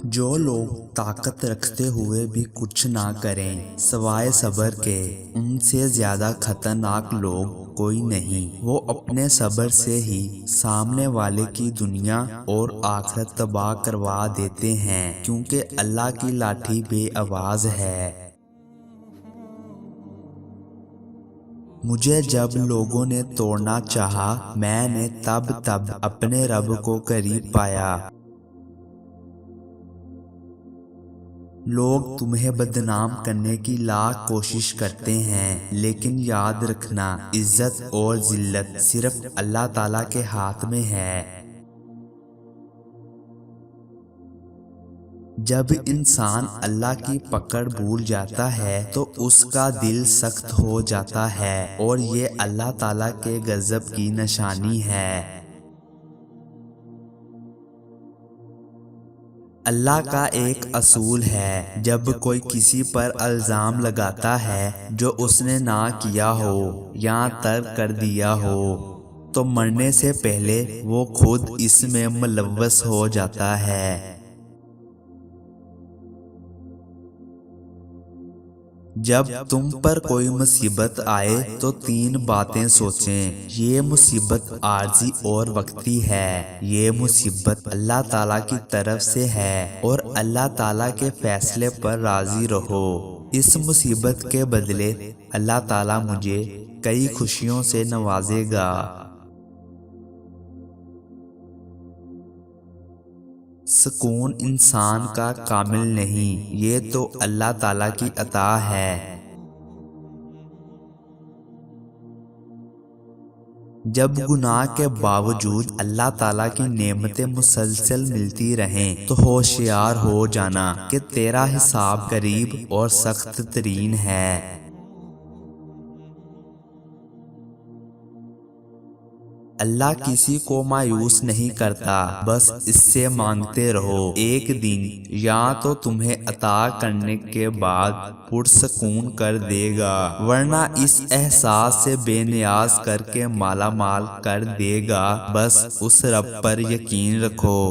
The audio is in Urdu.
جو لوگ طاقت رکھتے ہوئے بھی کچھ نہ کریں سوائے صبر کے، ان سے زیادہ خطرناک لوگ کوئی نہیں۔ وہ اپنے صبر سے ہی سامنے والے کی دنیا اور آخرت تباہ کروا دیتے ہیں، کیونکہ اللہ کی لاٹھی بے آواز ہے۔ مجھے جب لوگوں نے توڑنا چاہا، میں نے تب اپنے رب کو قریب پایا۔ لوگ تمہیں بدنام کرنے کی لاکھ کوشش کرتے ہیں، لیکن یاد رکھنا عزت اور ذلت صرف اللہ تعالیٰ کے ہاتھ میں ہے۔ جب انسان اللہ کی پکڑ بھول جاتا ہے تو اس کا دل سخت ہو جاتا ہے، اور یہ اللہ تعالیٰ کے غضب کی نشانی ہے۔ اللہ کا ایک اصول ہے، جب کوئی کسی پر الزام لگاتا ہے جو اس نے نہ کیا ہو یا ترک کر دیا ہو، تو مرنے سے پہلے وہ خود اس میں ملوث ہو جاتا ہے۔ جب تم پر کوئی مصیبت آئے تو تین باتیں سوچیں۔ یہ مصیبت عارضی اور وقتی ہے، یہ مصیبت اللہ تعالیٰ کی طرف سے ہے، اور اللہ تعالیٰ کے فیصلے پر راضی رہو۔ اس مصیبت کے بدلے اللہ تعالیٰ مجھے کئی خوشیوں سے نوازے گا۔ سکون انسان کا کامل نہیں، یہ تو اللہ تعالیٰ کی عطا ہے۔ جب گناہ کے باوجود اللہ تعالیٰ کی نعمتیں مسلسل ملتی رہیں تو ہوشیار ہو جانا کہ تیرا حساب قریب اور سخت ترین ہے۔ اللہ کسی کو مایوس نہیں کرتا، بس اس سے مانگتے رہو، ایک دن یا تو تمہیں عطا کرنے کے بعد پرسکون کر دے گا، ورنہ اس احساس سے بے نیاز کر کے مالا مال کر دے گا۔ بس اس رب پر یقین رکھو۔